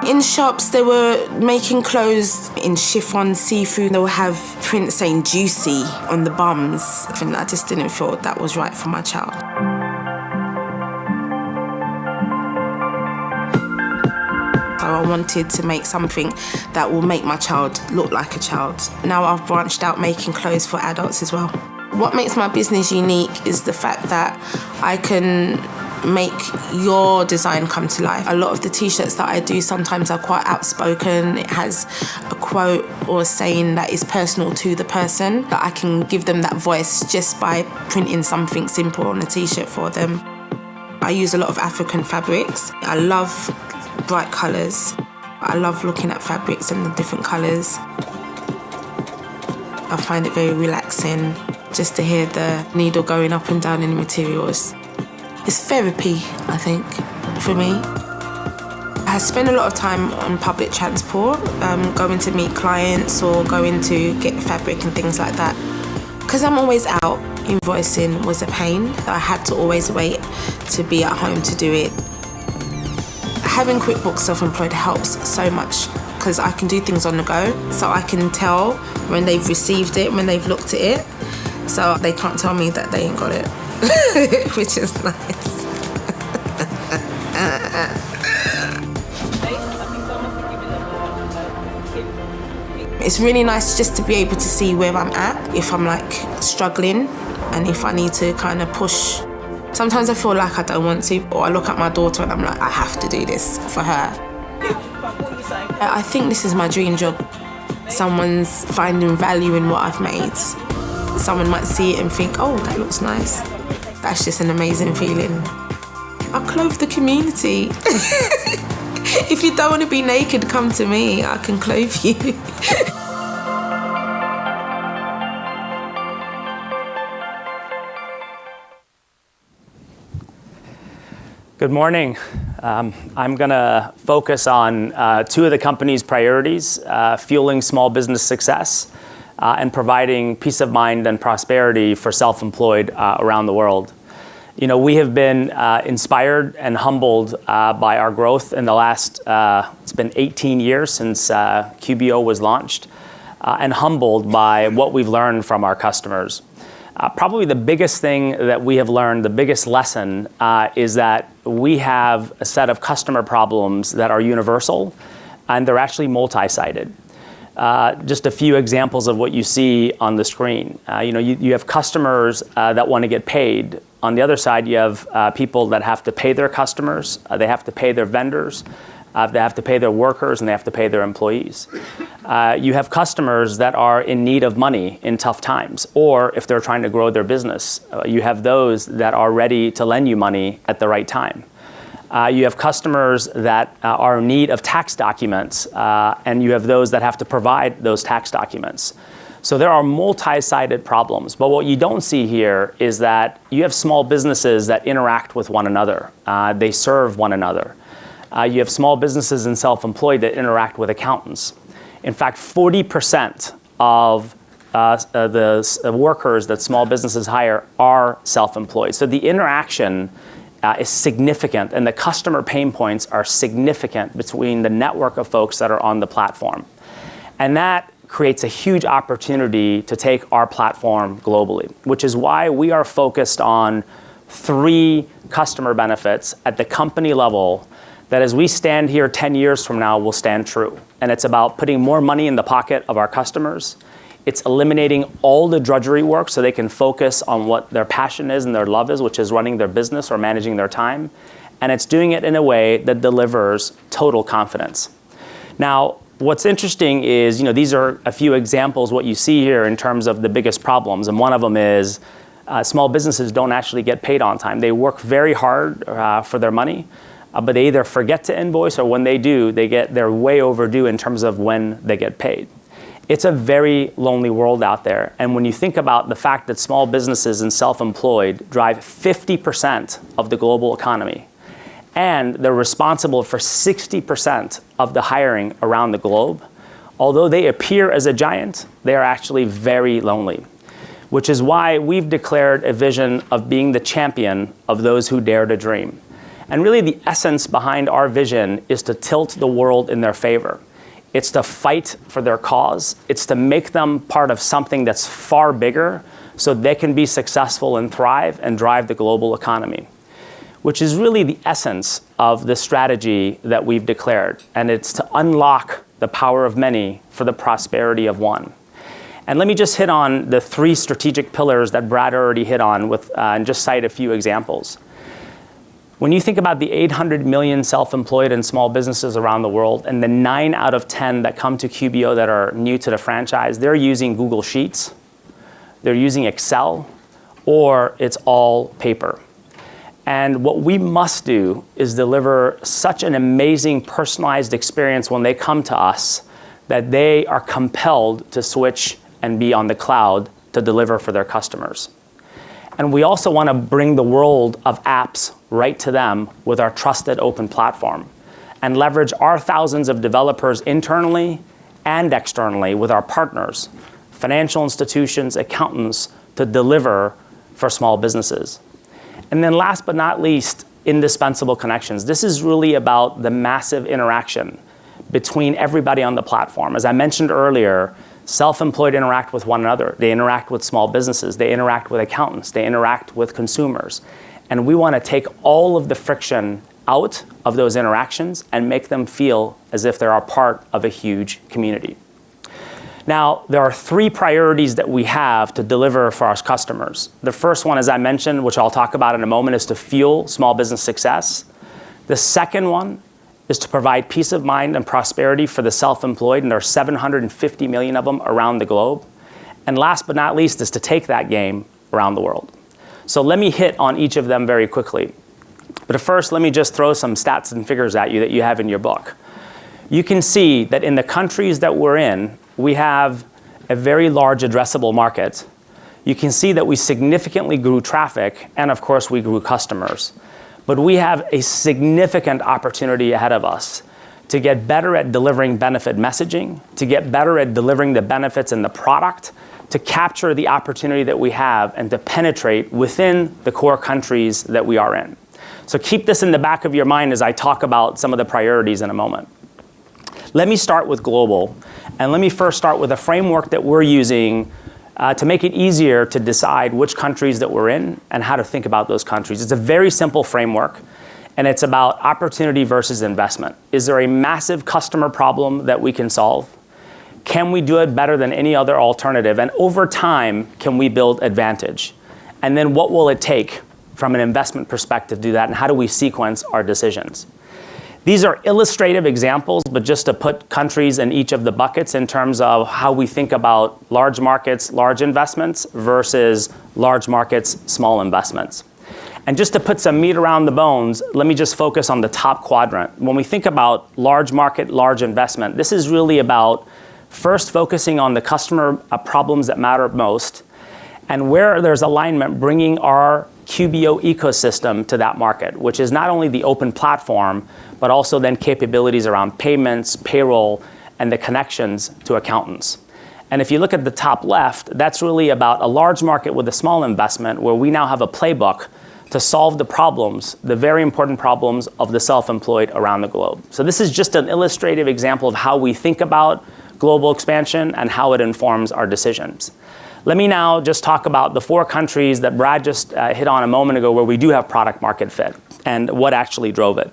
In shops, they were making clothes in chiffon, seafood. They would have print saying juicy on the bums. And I just didn't feel that was right for my child. So I wanted to make something that will make my child look like a child. Now I've branched out making clothes for adults as well. What makes my business unique is the fact that I can make your design come to life. A lot of the t-shirts that I do sometimes are quite outspoken. It has a quote or a saying that is personal to the person, that I can give them that voice just by printing something simple on a t-shirt for them. I use a lot of African fabrics. I love bright colours. I love looking at fabrics and the different colours. I find it very relaxing just to hear the needle going up and down in the materials. It's therapy, I think, for me. I spend a lot of time on public transport, going to meet clients or going to get fabric and things like that. Because I'm always out, invoicing was a pain. I had to always wait to be at home to do it. Having QuickBooks Self-Employed helps so much because I can do things on the go, so I can tell when they've received it, when they've looked at it, so they can't tell me that they ain't got it. Which is nice. It's really nice just to be able to see where I'm at, if I'm like struggling and if I need to kind of push. Sometimes I feel like I don't want to, or I look at my daughter and I'm like, I have to do this for her. I think this is my dream job. Someone's finding value in what I've made. Someone might see it and think, oh, that looks nice. That's just an amazing feeling. I clothe the community. If you don't want to be naked, come to me. I can clothe you. Good morning. I'm going to focus on two of the company's priorities, fueling small business success and providing peace of mind and prosperity for self-employed around the world. You know, we have been inspired and humbled by our growth in the last, it's been 18 years since QBO was launched, and humbled by what we've learned from our customers. Probably the biggest thing that we have learned, the biggest lesson, is that we have a set of customer problems that are universal, and they're actually multi-sided. Just a few examples of what you see on the screen. You have customers that want to get paid. On the other side, you have people that have to pay their customers, they have to pay their vendors, they have to pay their workers, and they have to pay their employees. You have customers that are in need of money in tough times, or if they're trying to grow their business, you have those that are ready to lend you money at the right time. You have customers that are in need of tax documents, and you have those that have to provide those tax documents. So there are multi-sided problems, but what you don't see here is that you have small businesses that interact with one another. They serve one another. You have small businesses and self-employed that interact with accountants. In fact, 40% of the workers that small businesses hire are self-employed. So the interaction is significant, and the customer pain points are significant between the network of folks that are on the platform. And that creates a huge opportunity to take our platform globally, which is why we are focused on 3 customer benefits at the company level that as we stand here 10 years from now will stand true. And it's about putting more money in the pocket of our customers. It's eliminating all the drudgery work so they can focus on what their passion is and their love is, which is running their business or managing their time. And it's doing it in a way that delivers total confidence. Now, what's interesting is, these are a few examples, what you see here in terms of the biggest problems. And one of them is small businesses don't actually get paid on time. They work very hard for their money, but they either forget to invoice, or when they do, they're way overdue in terms of when they get paid. It's a very lonely world out there. And when you think about the fact that small businesses and self-employed drive 50% of the global economy, and they're responsible for 60% of the hiring around the globe, although they appear as a giant, they are actually very lonely, which is why we've declared a vision of being the champion of those who dare to dream. And really the essence behind our vision is to tilt the world in their favor. It's to fight for their cause. It's to make them part of something that's far bigger so they can be successful and thrive and drive the global economy, which is really the essence of the strategy that we've declared. And it's to unlock the power of many for the prosperity of one. And let me just hit on the 3 strategic pillars that Brad already hit on and just cite a few examples. When you think about the 800 million self-employed and small businesses around the world, and the 9 out of 10 that come to QBO that are new to the franchise, they're using Google Sheets, they're using Excel, or it's all paper. And what we must do is deliver such an amazing personalized experience when they come to us that they are compelled to switch and be on the cloud to deliver for their customers. And we also want to bring the world of apps right to them with our trusted open platform and leverage our thousands of developers internally and externally with our partners, financial institutions, accountants, to deliver for small businesses. And then last but not least, indispensable connections. This is really about the massive interaction between everybody on the platform. As I mentioned earlier, self-employed interact with one another. They interact with small businesses. They interact with accountants. They interact with consumers. And we want to take all of the friction out of those interactions and make them feel as if they're a part of a huge community. Now, there are 3 priorities that we have to deliver for our customers. The first one, as I mentioned, which I'll talk about in a moment, is to fuel small business success. The second one is to provide peace of mind and prosperity for the self-employed, and there are 750 million of them around the globe. And last but not least is to take that game around the world. So let me hit on each of them very quickly. But first, let me just throw some stats and figures at you that you have in your book. You can see that in the countries that we're in, we have a very large addressable market. You can see that we significantly grew traffic, and of course we grew customers. But we have a significant opportunity ahead of us to get better at delivering benefit messaging, to get better at delivering the benefits in the product, to capture the opportunity that we have and to penetrate within the core countries that we are in. So keep this in the back of your mind as I talk about some of the priorities in a moment. Let me start with global, and let me first start with a framework that we're using to make it easier to decide which countries that we're in and how to think about those countries. It's a very simple framework, and it's about opportunity versus investment. Is there a massive customer problem that we can solve? Can we do it better than any other alternative? And over time, can we build advantage? And then what will it take from an investment perspective to do that, and how do we sequence our decisions? These are illustrative examples, but just to put countries in each of the buckets in terms of how we think about large markets, large investments versus large markets, small investments. And just to put some meat around the bones, let me just focus on the top quadrant. When we think about large market, large investment, this is really about first focusing on the customer problems that matter most, and where there's alignment, bringing our QBO ecosystem to that market, which is not only the open platform, but also then capabilities around payments, payroll, and the connections to accountants. And if you look at the top left, that's really about a large market with a small investment where we now have a playbook to solve the problems, the very important problems of the self-employed around the globe. So this is just an illustrative example of how we think about global expansion and how it informs our decisions. Let me now just talk about the 4 countries that Brad just hit on a moment ago where we do have product market fit and what actually drove it.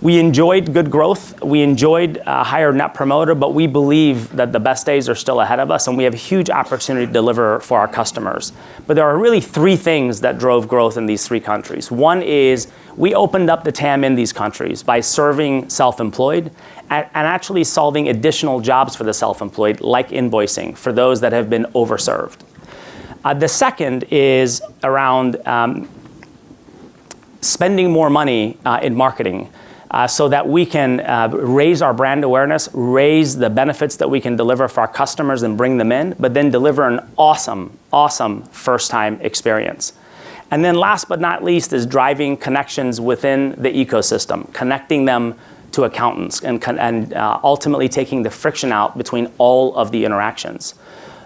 We enjoyed good growth. We enjoyed a higher net promoter, but we believe that the best days are still ahead of us, and we have a huge opportunity to deliver for our customers. But there are really 3 things that drove growth in these 3 countries. One is we opened up the TAM in these countries by serving self-employed and actually solving additional jobs for the self-employed, like invoicing, for those that have been overserved. The second is around spending more money in marketing. So that we can raise our brand awareness, raise the benefits that we can deliver for our customers and bring them in, but then deliver an awesome first-time experience. And then last but not least is driving connections within the ecosystem, connecting them to accountants and ultimately taking the friction out between all of the interactions.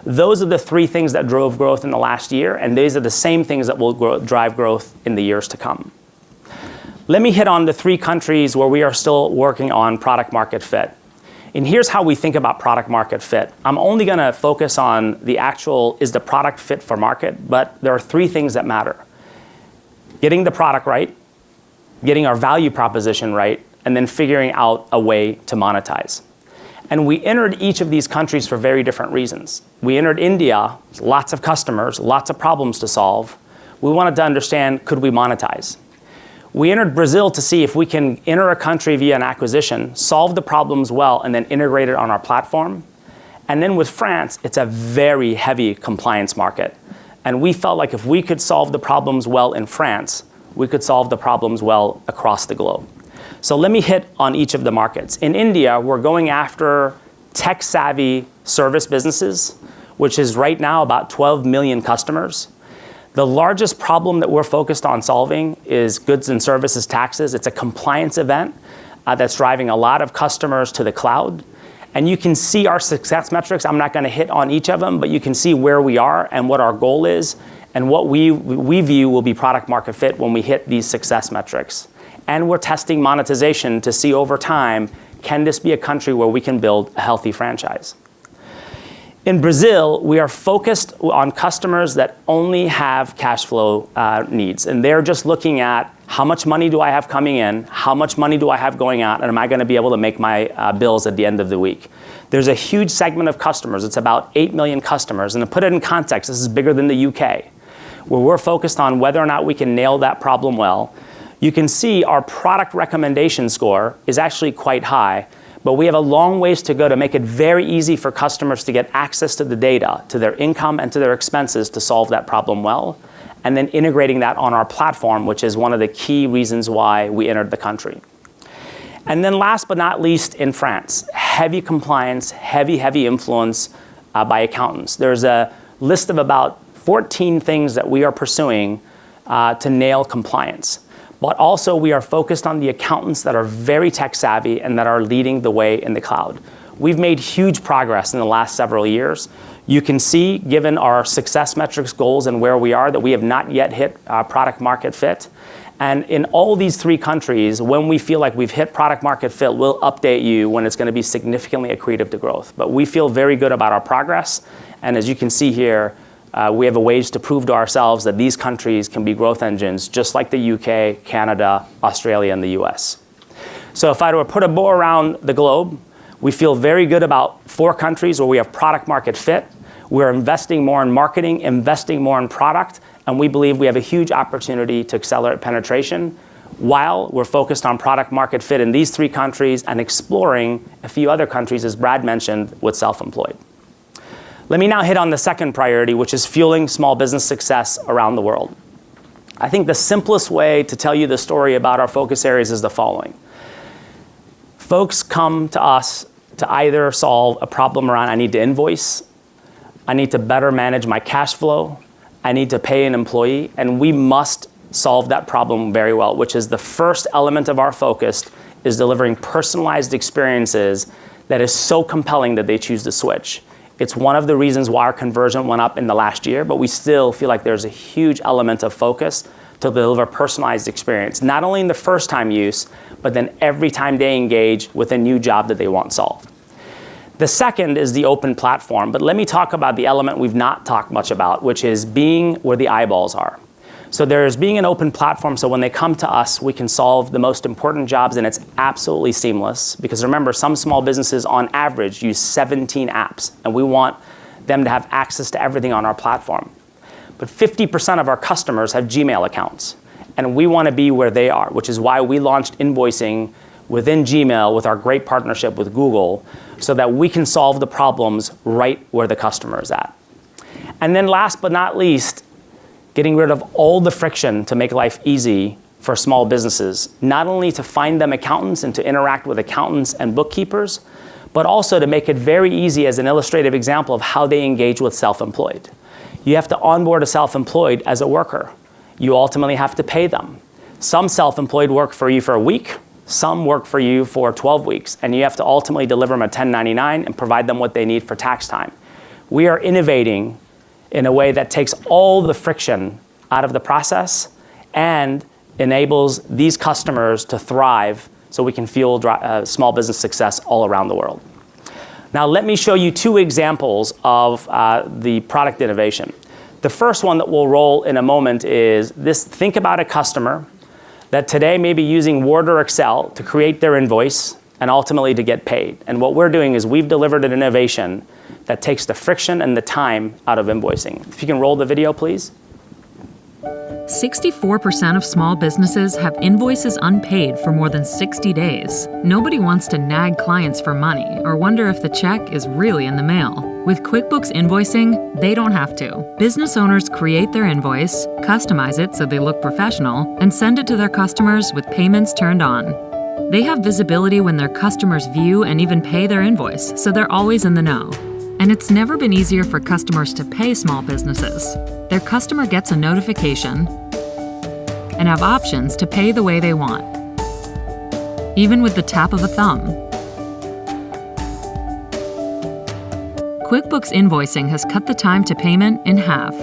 Those are the 3 things that drove growth in the last year, and these are the same things that will drive growth in the years to come. Let me hit on the 3 countries where we are still working on product market fit. And here's how we think about product market fit. I'm only gonna focus on the actual, is the product fit for market, but there are 3 things that matter. Getting the product right, getting our value proposition right, and then figuring out a way to monetize. And we entered each of these countries for very different reasons. We entered India, lots of customers, lots of problems to solve. We wanted to understand, could we monetize? We entered Brazil to see if we can enter a country via an acquisition, solve the problems well, and then integrate it on our platform. And then with France, it's a very heavy compliance market. And we felt like if we could solve the problems well in France, we could solve the problems well across the globe. So let me hit on each of the markets. In India, we're going after tech-savvy service businesses, which is right now about 12 million customers. The largest problem that we're focused on solving is goods and services taxes. It's a compliance event that's driving a lot of customers to the cloud. And you can see our success metrics. I'm not gonna hit on each of them, but you can see where we are and what our goal is and what we view will be product market fit when we hit these success metrics. And we're testing monetization to see over time, can this be a country where we can build a healthy franchise? In Brazil, we are focused on customers that only have cash flow needs. And they're just looking at how much money do I have coming in, how much money do I have going out, and am I gonna be able to make my bills at the end of the week? There's a huge segment of customers. It's about 8 million customers. And to put it in context, this is bigger than the UK, where we're focused on whether or not we can nail that problem well. You can see our product recommendation score is actually quite high, but we have a long ways to go to make it very easy for customers to get access to the data, to their income and to their expenses to solve that problem well, and then integrating that on our platform, which is one of the key reasons why we entered the country. And then last but not least, in France, heavy compliance, heavy influence by accountants. There's a list of about 14 things that we are pursuing to nail compliance. But also we are focused on the accountants that are very tech savvy and that are leading the way in the cloud. We've made huge progress in the last several years. You can see, given our success metrics goals and where we are, that we have not yet hit product market fit. And in all these 3 countries, when we feel like we've hit product market fit, we'll update you when it's gonna be significantly accretive to growth. But we feel very good about our progress. And as you can see here, we have a ways to prove to ourselves that these countries can be growth engines, just like the UK, Canada, Australia, and the US. So if I were to put a bow around the globe, we feel very good about 4 countries where we have product market fit. We're investing more in marketing, investing more in product, and we believe we have a huge opportunity to accelerate penetration while we're focused on product market fit in these 3 countries and exploring a few other countries, as Brad mentioned, with self-employed. Let me now hit on the second priority, which is fueling small business success around the world. I think the simplest way to tell you the story about our focus areas is the following. Folks come to us to either solve a problem around, I need to invoice, I need to better manage my cash flow, I need to pay an employee, and we must solve that problem very well, which is the first element of our focus is delivering personalized experiences that is so compelling that they choose to switch. It's one of the reasons why our conversion went up in the last year, but we still feel like there's a huge element of focus to deliver personalized experience, not only in the first time use, but then every time they engage with a new job that they want solved. The second is the open platform, but let me talk about the element we've not talked much about, which is being where the eyeballs are. So there's being an open platform, so when they come to us, we can solve the most important jobs, and it's absolutely seamless. Because remember, some small businesses on average use 17 apps, and we want them to have access to everything on our platform. But 50% of our customers have Gmail accounts, and we want to be where they are, which is why we launched invoicing within Gmail with our great partnership with Google, so that we can solve the problems right where the customer is at. And then last but not least, getting rid of all the friction to make life easy for small businesses, not only to find them accountants and to interact with accountants and bookkeepers, but also to make it very easy as an illustrative example of how they engage with self-employed. You have to onboard a self-employed as a worker. You ultimately have to pay them. Some self-employed work for you for a week, some work for you for 12 weeks, and you have to ultimately deliver them a 1099 and provide them what they need for tax time. We are innovating in a way that takes all the friction out of the process and enables these customers to thrive so we can fuel small business success all around the world. Now let me show you two examples of the product innovation. The first one that we'll roll in a moment is this. Think about a customer that today may be using Word or Excel to create their invoice and ultimately to get paid. And what we're doing is we've delivered an innovation that takes the friction and the time out of invoicing. If you can roll the video, please. 64% of small businesses have invoices unpaid for more than 60 days. Nobody wants to nag clients for money or wonder if the check is really in the mail. With QuickBooks Invoicing, they don't have to. Business owners create their invoice, customize it so they look professional, and send it to their customers with payments turned on. They have visibility when their customers view and even pay their invoice, so they're always in the know. And it's never been easier for customers to pay small businesses. Their customer gets a notification and have options to pay the way they want, even with the tap of a thumb. QuickBooks Invoicing has cut the time to payment in half.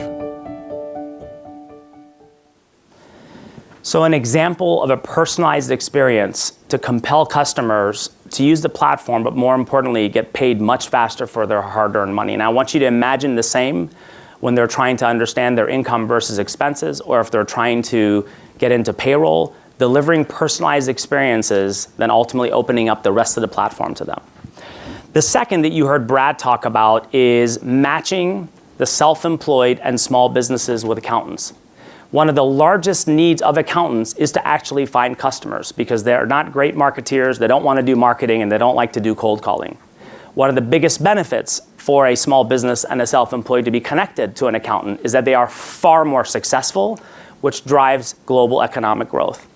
So an example of a personalized experience to compel customers to use the platform, but more importantly, get paid much faster for their hard-earned money. And I want you to imagine the same when they're trying to understand their income versus expenses, or if they're trying to get into payroll, delivering personalized experiences, then ultimately opening up the rest of the platform to them. The second that you heard Brad talk about is matching the self-employed and small businesses with accountants. One of the largest needs of accountants is to actually find customers because they're not great marketeers, they don't want to do marketing, and they don't like to do cold calling. One of the biggest benefits for a small business and a self-employed to be connected to an accountant is that they are far more successful, which drives global economic growth.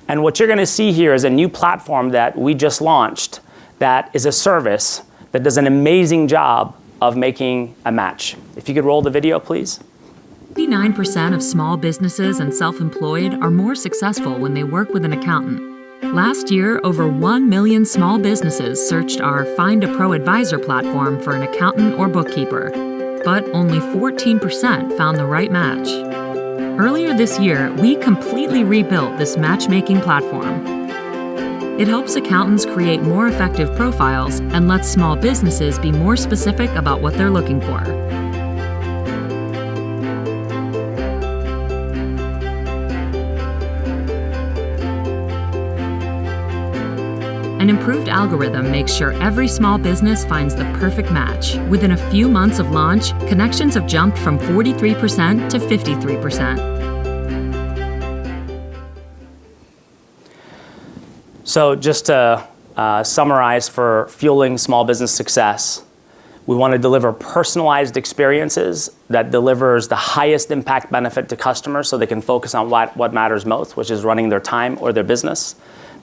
And what you're going to see here is a new platform that we just launched that is a service that does an amazing job of making a match. If you could roll the video, please. 89% of small businesses and self-employed are more successful when they work with an accountant. Last year, over 1 million small businesses searched our Find a Pro Advisor platform for an accountant or bookkeeper, but only 14% found the right match. Earlier this year, we completely rebuilt this matchmaking platform. It helps accountants create more effective profiles and lets small businesses be more specific about what they're looking for. An improved algorithm makes sure every small business finds the perfect match. Within a few months of launch, connections have jumped from 43% to 53%. So just to summarize for fueling small business success, we want to deliver personalized experiences that delivers the highest impact benefit to customers so they can focus on what matters most, which is running their time or their business.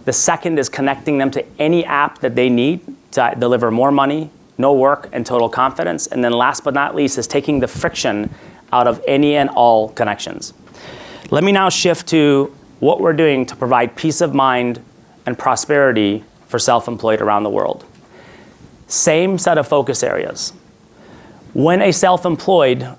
The second is connecting them to any app that they need to deliver more money, no work, and total confidence. And then last but not least is taking the friction out of any and all connections. Let me now shift to what we're doing to provide peace of mind and prosperity for self-employed around the world. Same set of focus areas. When a self-employed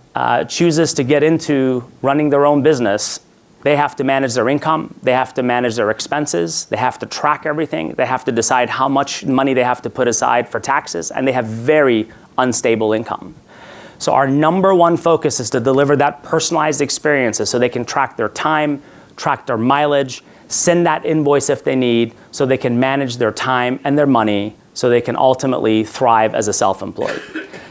chooses to get into running their own business, they have to manage their income, they have to manage their expenses, they have to track everything, they have to decide how much money they have to put aside for taxes, and they have very unstable income. So our number one focus is to deliver that personalized experiences so they can track their time, track their mileage, send that invoice if they need, so they can manage their time and their money so they can ultimately thrive as a self-employed.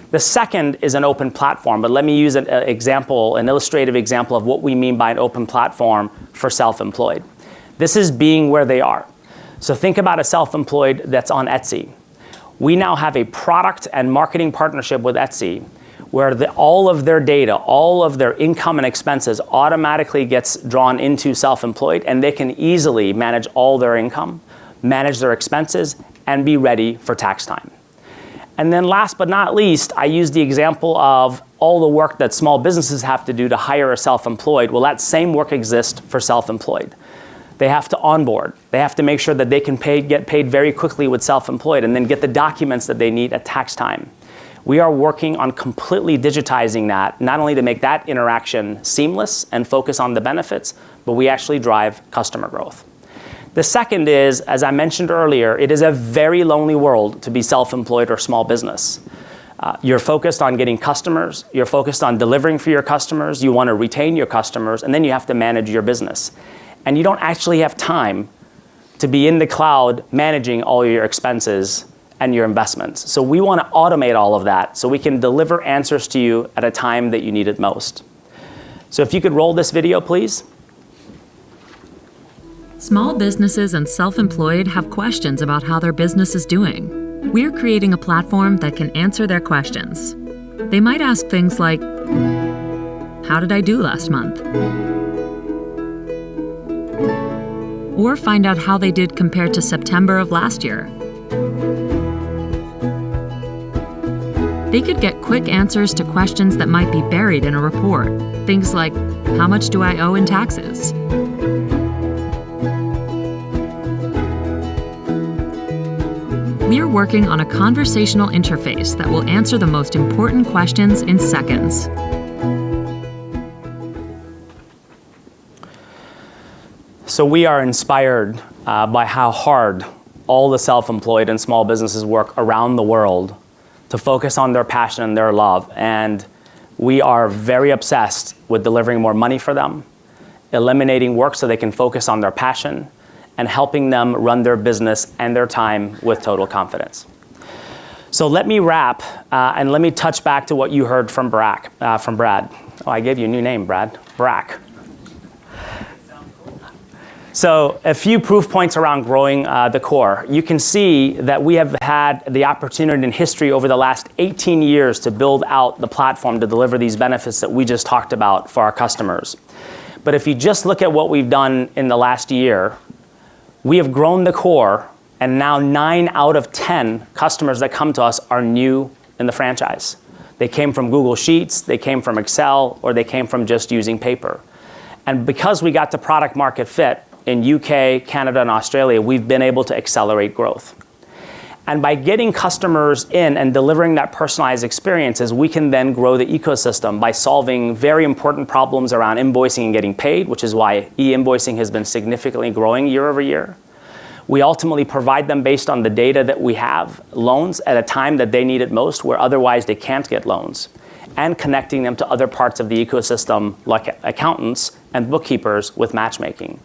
The second is an open platform, but let me use an illustrative example of what we mean by an open platform for self-employed. This is being where they are. So think about a self-employed that's on Etsy. We now have a product and marketing partnership with Etsy where all of their data, all of their income and expenses automatically gets drawn into self-employed, and they can easily manage all their income, manage their expenses, and be ready for tax time. And then last but not least, I use the example of all the work that small businesses have to do to hire a self-employed. Well, that same work exists for self-employed. They have to onboard. They have to make sure that they can get paid very quickly with self-employed and then get the documents that they need at tax time. We are working on completely digitizing that, not only to make that interaction seamless and focus on the benefits, but we actually drive customer growth. The second is, as I mentioned earlier, it is a very lonely world to be self-employed or small business. You're focused on getting customers, you're focused on delivering for your customers, you want to retain your customers, and then you have to manage your business. And you don't actually have time to be in the cloud managing all your expenses and your investments. So we want to automate all of that so we can deliver answers to you at a time that you need it most. So if you could roll this video, please. Small businesses and self-employed have questions about how their business is doing. We're creating a platform that can answer their questions. They might ask things like, how did I do last month? Or find out how they did compared to September of last year. They could get quick answers to questions that might be buried in a report. Things like, how much do I owe in taxes? We're working on a conversational interface that will answer the most important questions in seconds. So we are inspired by how hard all the self-employed and small businesses work around the world to focus on their passion and their love. And we are very obsessed with delivering more money for them, eliminating work so they can focus on their passion, and helping them run their business and their time with total confidence. So let me wrap, and let me touch back to what you heard from Brad. Oh, I gave you a new name, Brad. Brack. So a few proof points around growing the core. You can see that we have had the opportunity in history over the last 18 years to build out the platform to deliver these benefits that we just talked about for our customers. But if you just look at what we've done in the last year, we have grown the core, and now 9 out of 10 customers that come to us are new in the franchise. They came from Google Sheets, they came from Excel, or they came from just using paper. And because we got to product market fit in UK, Canada, and Australia, we've been able to accelerate growth. And by getting customers in and delivering that personalized experiences, we can then grow the ecosystem by solving very important problems around invoicing and getting paid, which is why e-invoicing has been significantly growing year over year. We ultimately provide them, based on the data that we have, loans at a time that they need it most, where otherwise they can't get loans, and connecting them to other parts of the ecosystem like accountants and bookkeepers with matchmaking.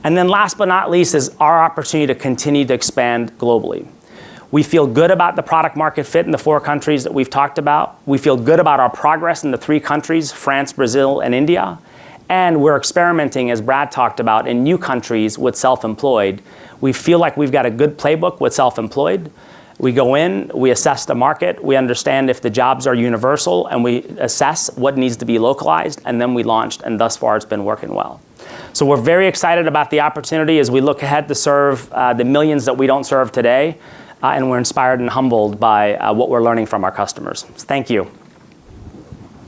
And then last but not least is our opportunity to continue to expand globally. We feel good about the product market fit in the 4 countries that we've talked about. We feel good about our progress in the 3 countries, France, Brazil, and India. And we're experimenting, as Brad talked about, in new countries with self-employed. We feel like we've got a good playbook with self-employed. We go in, we assess the market, we understand if the jobs are universal, and we assess what needs to be localized, and then we launched, and thus far it's been working well. So we're very excited about the opportunity as we look ahead to serve the millions that we don't serve today. And we're inspired and humbled by what we're learning from our customers. Thank you.